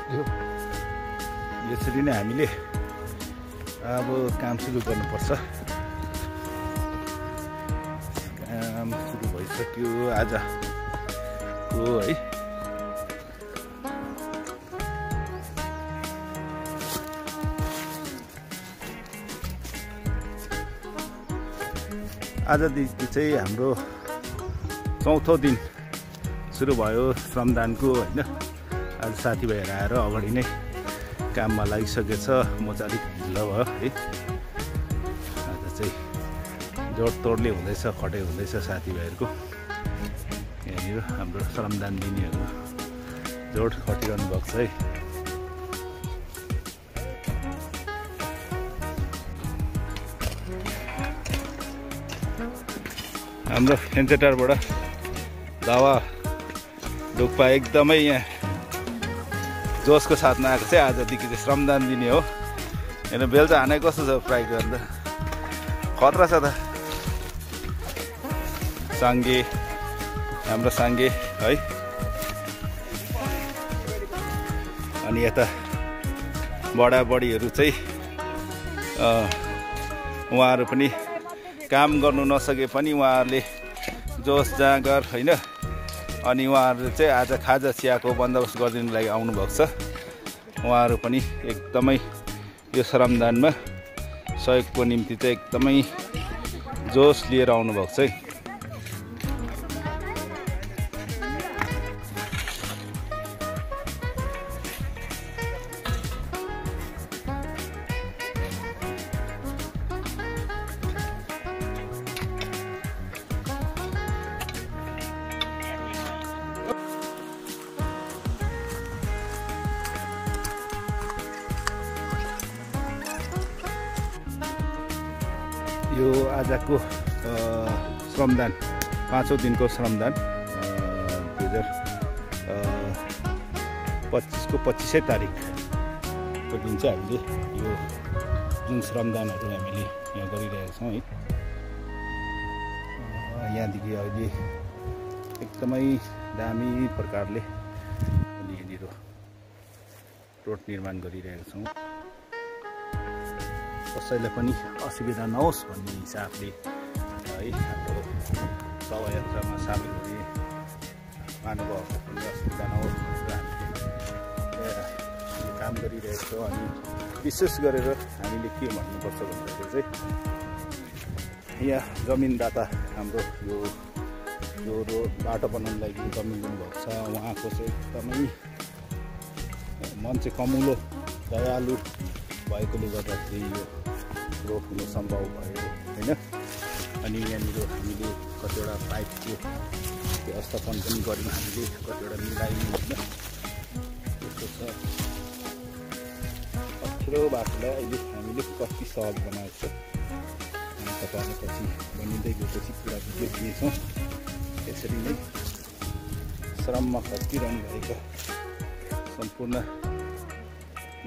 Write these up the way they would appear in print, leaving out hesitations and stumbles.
यसरी नै हामीले अब काम सुरु गर्नुपर्छ। काम सुरु भइसक्यो आजको है। आजदेखि चाहिँ हाम्रो चौथो दिन सुरु भयो श्रमदानको होइन। आज साथीभाइहरू आएर अगाडि नै काममा लागिसकेछ। म चाहिँ अलिक ढिलो भयो है। आज चाहिँ जोडतोडले हुँदैछ, खटाइ हुँदैछ साथीभाइहरूको। यहाँनिर हाम्रो श्रमदान दिनेहरू जोड खटिरहनु भएको छ है। हाम्रो फेन्चेटारबाट दावा ढुक्पा एकदमै यहाँ जोसको साथमा आएको चाहिँ आजदेखि चाहिँ श्रमदान दिने हो। हेर्नु बेलचा हाने कस्तो छ फ्राई गर्दा खतरा छ त। साङ्गे हाम्रो साङ्गे है। अनि यता बडाबडीहरू चाहिँ उहाँहरू पनि काम गर्नु नसके पनि उहाँहरूले जोस जाँगर होइन। अनि उहाँहरू चाहिँ आज खाजा चियाको बन्दोबस्त गरिदिनु लागि आउनुभएको छ। उहाँहरू पनि एकदमै यो श्रमदानमा सहयोगको निम्ति चाहिँ एकदमै जोस लिएर आउनुभएको छ है। यो आजको श्रमदान 5औं दिनको श्रमदान 2025 को 25 तारिकको दिन चाहिँ हामीले यो जुन श्रमदानहरू हामीले यहाँ गरिरहेका छौँ है। यहाँदेखि अहिले एकदमै दामी प्रकारले अनि यहाँनिर रोड निर्माण गरिरहेका छौँ। कसैलाई पनि असुविधा नहोस् भन्ने हिसाबले है। हाम्रो शवयात्रामा सामेल हुने महानुभावको पनि असुविधा नहोस् भनेर हामीले काम गरिरहेको छौँ। अनि विशेष गरेर हामीले के भन्नुपर्छ भन्दाखेरि चाहिँ यहाँ जमिनदाता हाम्रो यो रोड बाटो बनाउनु लागि जमिन दिनुभएको छ। उहाँको चाहिँ एकदमै मन चाहिँ कमुलो दयालु भएकोले गर्दाखेरि यो रोड हुन सम्भव भयो होइन। अनि यहाँनिर हामीले कतिवटा पाइपको व्यवस्थापन पनि गऱ्यौँ हामीले, कतिवटा मिलायौँ होइन। त्यस्तो छ। अप्ठ्यारो बाटोलाई अहिले हामीले कति सहज बनाएको छ तपाईँले पछि बनिँदै गएपछि पुरा भिडियो दिनेछौँ। यसरी नै श्रममा खटिरहनु भएको सम्पूर्ण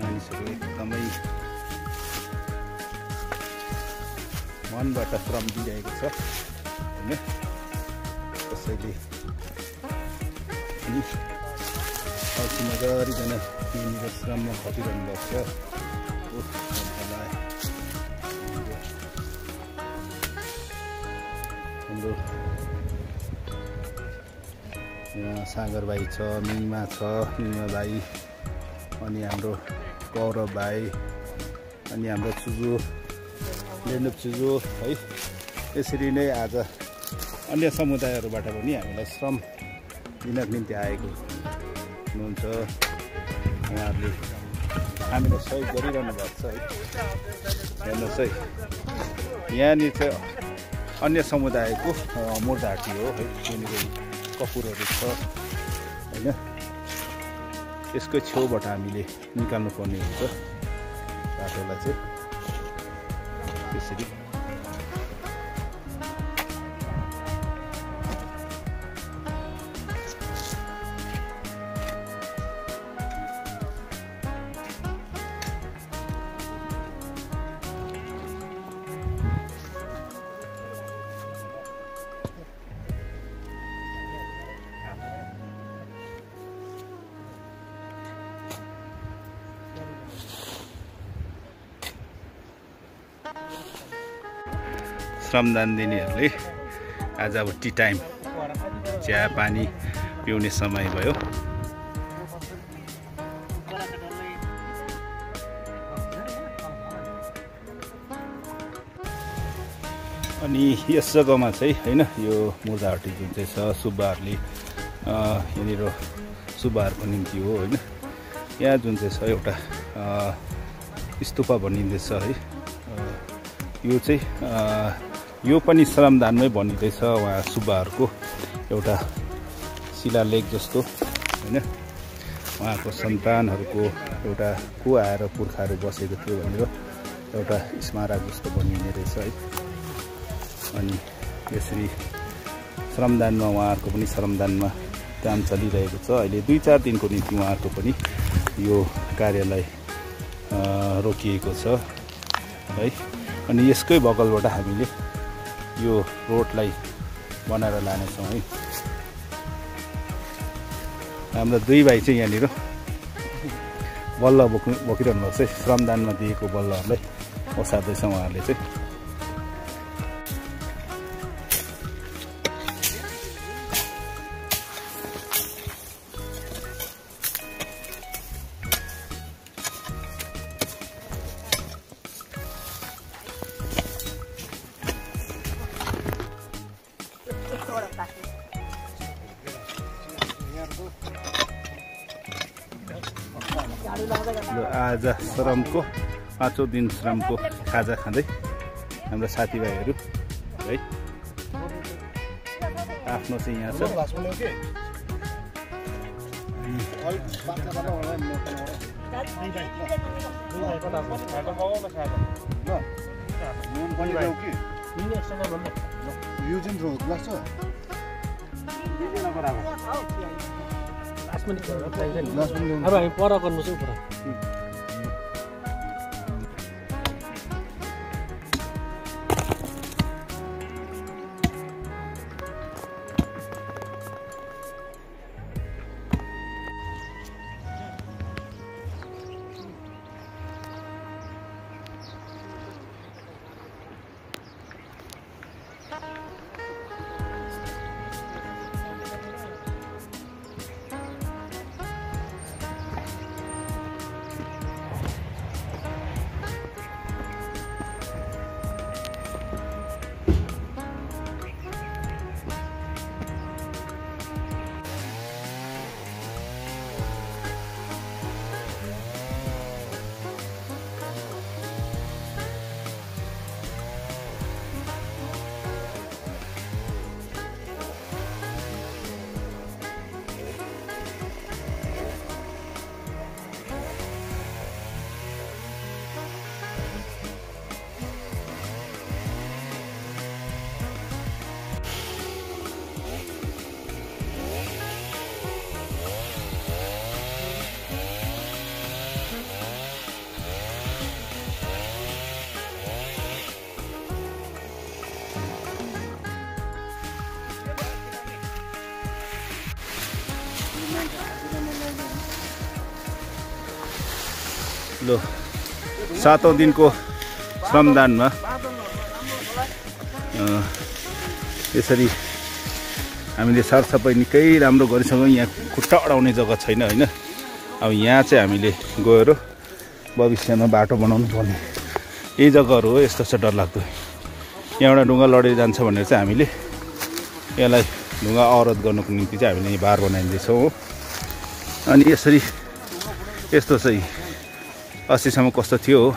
मानिसहरू एकदमै मनबाट श्रम दिइरहेको छ होइन। कसैले पनि अल्छी नगरिकन यहाँनिर श्रममा खटिरहनु भएको छ। हाम्रो यहाँ सागर भाइ छ, मिङमा छ, मिङमा भाइ, अनि हाम्रो गौरव भाइ, अनि हाम्रो चुजो लेन्डुप चुजो है। यसरी नै आज अन्य समुदायहरूबाट पनि हामीलाई श्रम दिनको निम्ति आएको हुनुहुन्छ। उहाँहरूले हामीलाई सहयोग गरिरहनु भएको छ है। हेर्नुहोस् है, यहाँनिर चाहिँ अन्य समुदायको मुर्दाटी हो है। त्यहाँनिर कपुरहरू छ होइन। यसको छेउबाट हामीले निकाल्नु पर्ने हुन्छ बाटोलाई चाहिँ त्यसरी। श्रमदान दिनेहरूले आज अब टी टाइम चिया पानी पिउने समय भयो। अनि यस जग्गामा चाहिँ हैन यो मुर्जाहट्टी जुन चाहिँ छ सुब्बाहरूले यहाँनिर सुब्बाहरूको निम्ति हो हैन। यहाँ जुन चाहिँ छ एउटा स्तूपा बनिँदैछ है। यो चाहिँ यो पनि श्रमदानमै बनिँदैछ। उहाँ सुब्बाहरूको एउटा शिलालेख जस्तो हैन। उहाँको सन्तानहरूको एउटा को आएर पुर्खाहरू बसेको थियो भनेर एउटा स्मारक जस्तो बनिने रहेछ है। अनि यसरी श्रमदानमा उहाँहरूको पनि श्रमदानमा काम चलिरहेको छ। अहिले 2-4 दिनको निम्ति उहाँहरूको पनि यो कार्यलाई रोकिएको छ है। अनि यसकै बगलबाट हामीले यो रोडलाई बनाएर लानेछौँ है। हाम्रो 2 भाइ चाहिँ यहाँनिर बल्ल बोकिरहनु भएको छ। श्रमदानमा दिएको बल्लहरूलाई ओसार्दैछ उहाँहरूले चाहिँ। आज श्रमको 5औं दिन श्रमको खाजा खाँदै हाम्रो साथीभाइहरू है। आफ्नो चाहिँ यहाँ छ। अब हामी पर गर्नुपर्छ पुरा। लो 7औं दिनको श्रमदानमा यसरी हामीले सरसफाइ निकै राम्रो गरिसक्यौँ। यहाँ खुट्टा अडाउने जग्गा छैन हैन। अब यहाँ चाहिँ हामीले गएर भविष्यमा बाटो बनाउनु पर्ने यही जग्गाहरू हो। यस्तो छ डरलाग्दो। यहाँबाट ढुङ्गा लडेर जान्छ भनेर चाहिँ हामीले यसलाई ढुङ्गा अवरोध गर्नुको निम्ति चाहिँ हामीले यहाँ बार बनाइदिँदैछौँ हो। अनि यसरी यस्तो चाहिँ 80 सम्म कस्तो थियो हो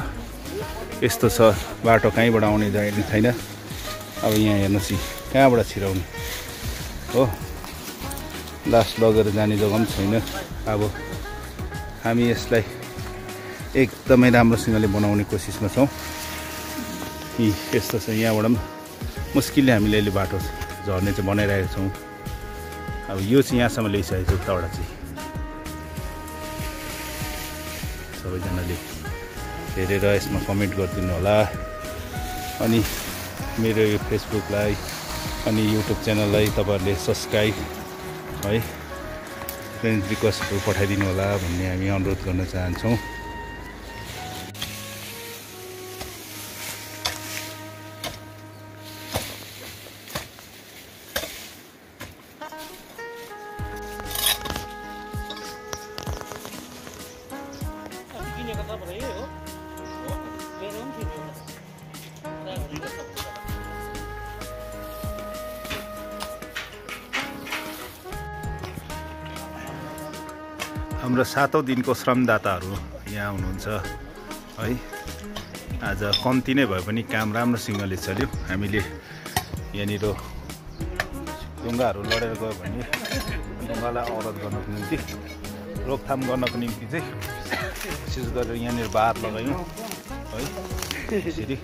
यस्तो छ। बाटो कहीँबाट आउने जाने छैन। अब यहाँ हेर्नुहोस् कहाँबाट छिराउने हो। लास्ट लगेर जाने जग्गा पनि छैन। अब हामी यसलाई एकदमै राम्रोसँगले बनाउने कोसिसमा छौँ। यस्तो छ। यहाँबाट पनि मुस्किलले हामीले अहिले बाटो झर्ने चाहिँ बनाइरहेको छौँ। अब यो चाहिँ यहाँसम्म ल्याइसकेको छु। उताबाट चाहिँ सबैजनाले हेरेर यसमा कमेन्ट गरिदिनु होला। अनि मेरो यो फेसबुकलाई अनि युट्युब च्यानललाई तपाईँहरूले सब्सक्राइब है फ्रेन्ड रिक्वेस्टहरू पठाइदिनु होला भन्ने हामी अनुरोध गर्न चाहन्छौँ। हाम्रो 7औं दिनको श्रमदाताहरू यहाँ हुनुहुन्छ है। आज कम्ती नै भए पनि काम राम्रोसँगले चल्यो। हामीले यहाँनिर ढुङ्गाहरू लडेर गयो भने ढुङ्गालाई अवरोध गर्नको निम्ति रोकथाम गर्नको निम्ति चाहिँ विशेष गरेर यहाँनिर बार लगायौँ है। यसरी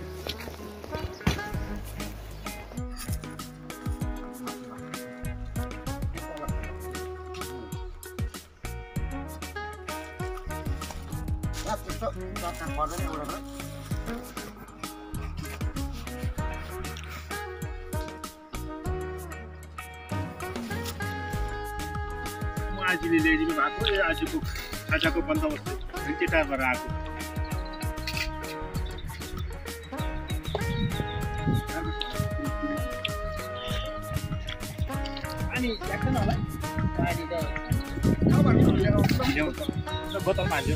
आजीले ल्याइदिनु भएको आजको आजको बन्दोबस्त घन्टेटारबाट आएको अनि याक्दैन होला पानी त बोतलमा हाल्यो